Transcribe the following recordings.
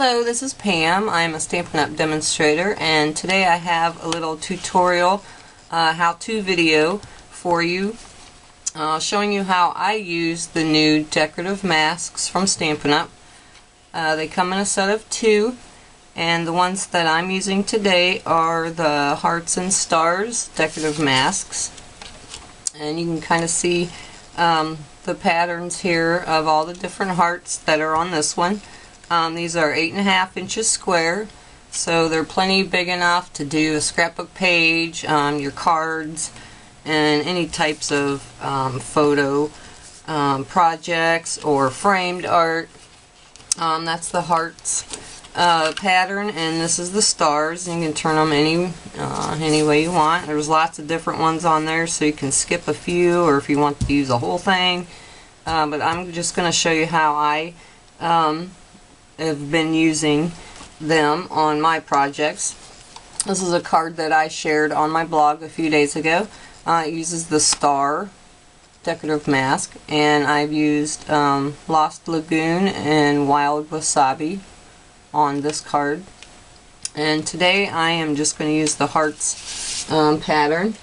Hello, this is Pam. I'm a Stampin' Up! Demonstrator, and today I have a little tutorial how-to video for you showing you how I use the new decorative masks from Stampin' Up! They come in a set of 2, and the ones that I'm using today are the Hearts and Stars decorative masks. And you can kind of see the patterns here of all the different hearts that are on this one. These are 8.5 inches square, so they're plenty big enough to do a scrapbook page, your cards, and any types of photo projects or framed art. That's the hearts pattern, and this is the stars. You can turn them any way you want. There's lots of different ones on there, so you can skip a few, or if you want to use a whole thing. But I'm just going to show you how I have been using them on my projects. This is a card that I shared on my blog a few days ago. It uses the star decorative mask, and I've used Lost Lagoon and Wild Wasabi on this card. And today I am just going to use the hearts pattern,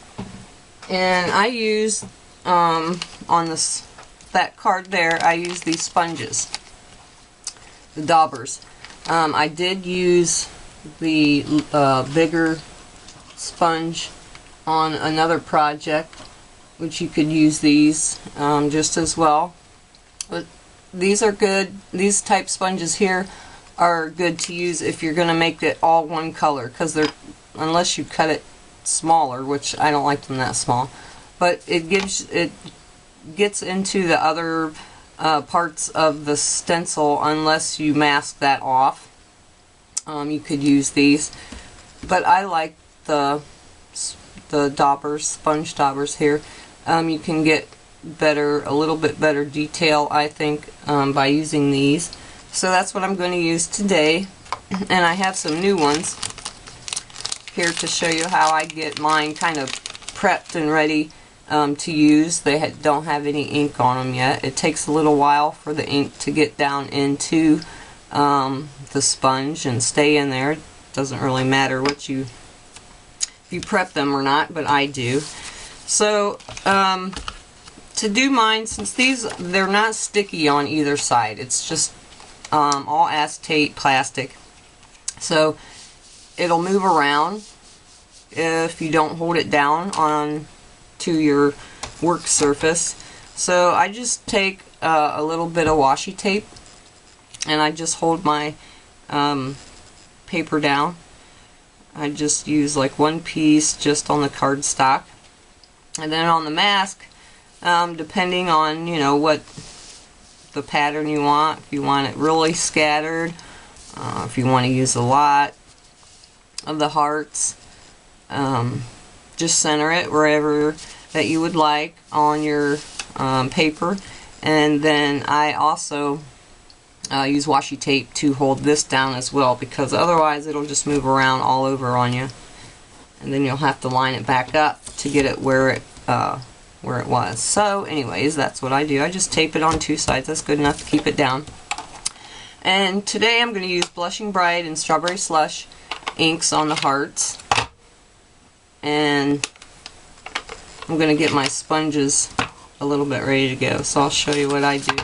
and I use on that card there, I use these sponges, the daubers. I did use the bigger sponge on another project, which you could use these just as well. But these are good. These type sponges here are good to use if you're going to make it all one color, because they're, unless you cut it smaller, which I don't like them that small, but it gets into the other parts of the stencil unless you mask that off. You could use these, but I like the daubers, sponge daubers here. You can get a little bit better detail, I think, by using these. So that's what I'm going to use today, and I have some new ones here to show you how I get mine kind of prepped and ready to use. They don't have any ink on them yet. It takes a little while for the ink to get down into the sponge and stay in there. It doesn't really matter what if you prep them or not, but I do. So to do mine, since they're not sticky on either side, it's just all acetate plastic, so it'll move around if you don't hold it down on to your work surface. So I just take a little bit of washi tape, and I just hold my paper down. I just use like one piece just on the cardstock, and then on the mask, depending on what the pattern you want, if you want it really scattered, if you want to use a lot of the hearts, just center it wherever that you would like on your paper. And then I also use washi tape to hold this down as well, because otherwise it'll just move around all over on you, and then you'll have to line it back up to get it where it was. So anyways, that's what I do. I just tape it on 2 sides. That's good enough to keep it down. And today I'm going to use Blushing Bright and Strawberry Slush inks on the hearts, and I'm going to get my sponges a little bit ready to go. So I'll show you what I do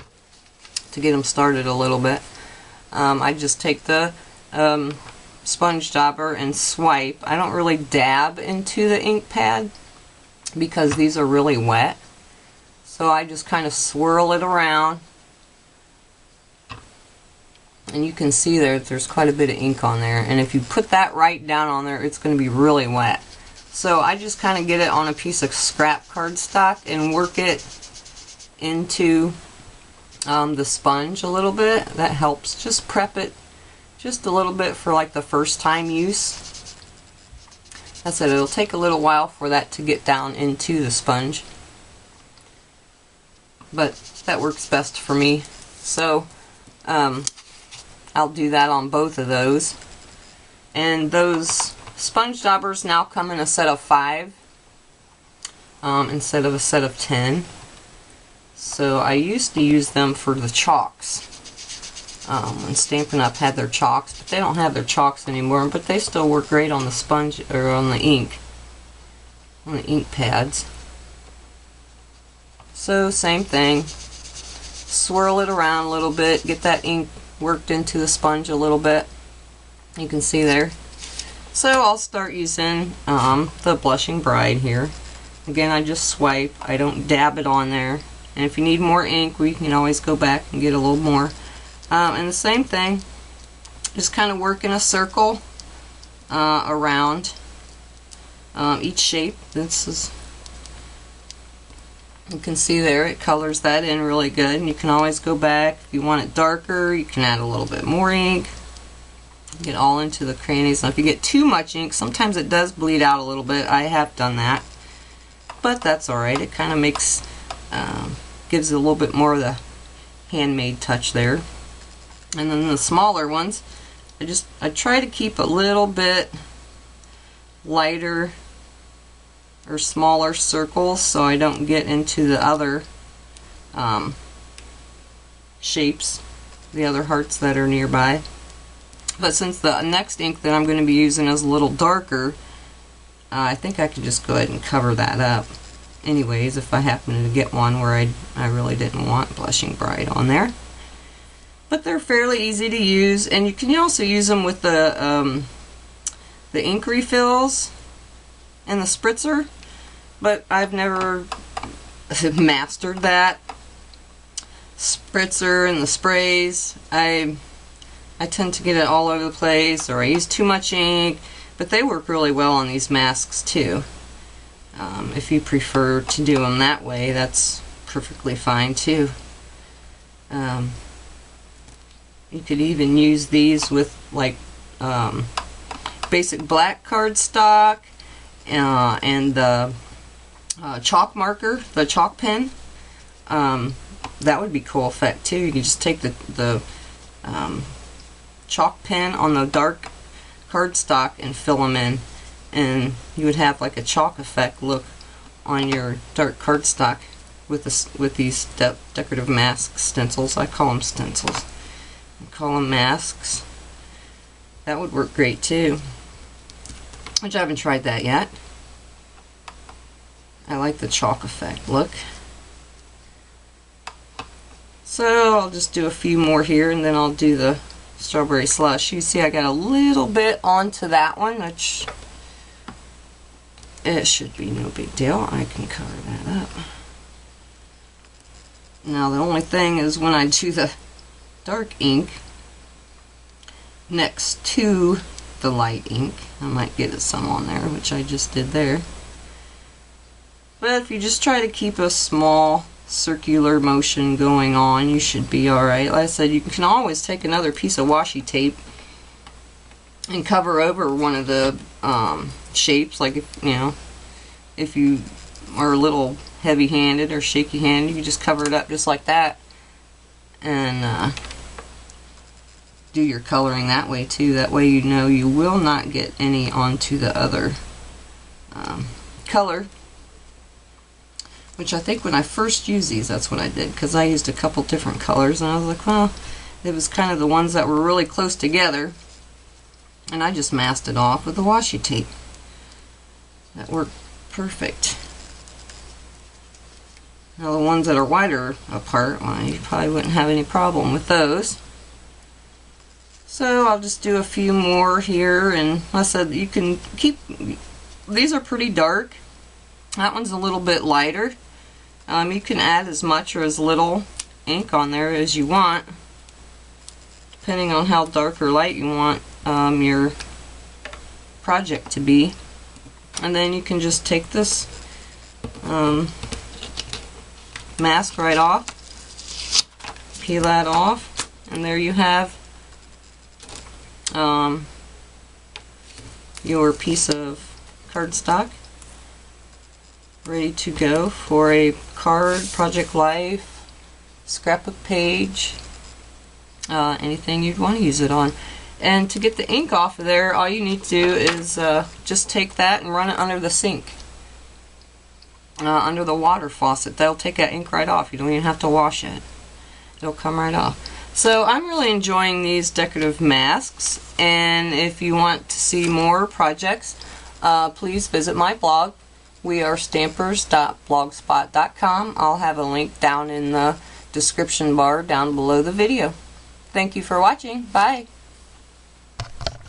to get them started a little bit. I just take the sponge dauber and swipe. I don't really dab into the ink pad because these are really wet, so I just kind of swirl it around, and you can see there's quite a bit of ink on there, and if you put that right down on there, it's going to be really wet. So I just kind of get it on a piece of scrap cardstock and work it into the sponge a little bit. That helps. Just prep it just a little bit for like the first time use. That's it. It'll take a little while for that to get down into the sponge, but that works best for me. So I'll do that on both of those. And those sponge daubers now come in a set of 5 instead of a set of 10. So I used to use them for the chalks. when Stampin' Up! Had their chalks, but they don't have their chalks anymore, but they still work great on the sponge, or on the ink pads. So same thing, swirl it around a little bit, get that ink worked into the sponge a little bit. You can see there. So I'll start using the Blushing Bride here. Again, I just swipe, I don't dab it on there. And if you need more ink, we can always go back and get a little more. And the same thing, just kind of work in a circle around each shape. This is, you can see there, it colors that in really good. And you can always go back. If you want it darker, you can add a little bit more ink. Get all into the crannies. Now if you get too much ink, sometimes it does bleed out a little bit. I have done that. But that's alright. It kind of makes, gives it a little bit more of the handmade touch there. And then the smaller ones, I try to keep a little bit lighter or smaller circles so I don't get into the other shapes, the other hearts that are nearby. But since the next ink that I'm going to be using is a little darker, I think I can just go ahead and cover that up anyways if I happen to get one where I really didn't want Blushing Bride on there. But they're fairly easy to use, and you can also use them with the ink refills and the spritzer, but I've never mastered that spritzer and the sprays. I tend to get it all over the place, or I use too much ink, but they work really well on these masks too. If you prefer to do them that way, that's perfectly fine too. You could even use these with like basic black cardstock and the chalk marker, the chalk pen. That would be cool effect too. You could just take the chalk pen on the dark cardstock and fill them in, and you would have like a chalk effect look on your dark cardstock with these decorative mask stencils. I call them stencils. I call them masks. That would work great too, which I haven't tried that yet. I like the chalk effect look. So I'll just do a few more here, and then I'll do the strawberry slush. You see I got a little bit onto that one, which it should be no big deal. I can cover that up. Now the only thing is when I do the dark ink next to the light ink, I might get some on there, which I just did there. But if you just try to keep a small circular motion going on, you should be alright. Like I said, you can always take another piece of washi tape and cover over one of the shapes. Like if you are a little heavy-handed or shaky-handed, you can just cover it up just like that and do your coloring that way too. That way you know you will not get any onto the other color. Which I think when I first used these, that's what I did, because I used a couple different colors, and I was like, well, it was kind of the ones that were really close together, and I just masked it off with the washi tape. That worked perfect. Now the ones that are wider apart, well, you probably wouldn't have any problem with those. So I'll just do a few more here, and like I said, you can keep, these are pretty dark. That one's a little bit lighter. You can add as much or as little ink on there as you want, depending on how dark or light you want your project to be. And then you can just take this mask right off, peel that off, and there you have your piece of cardstock ready to go for a card, project life, scrapbook page, anything you'd want to use it on. And to get the ink off of there, all you need to do is just take that and run it under the sink, under the water faucet. That'll take that ink right off. You don't even have to wash it. It'll come right off. So I'm really enjoying these decorative masks, and if you want to see more projects, please visit my blog. We are stampers.blogspot.com. I'll have a link down in the description bar down below the video. Thank you for watching. Bye.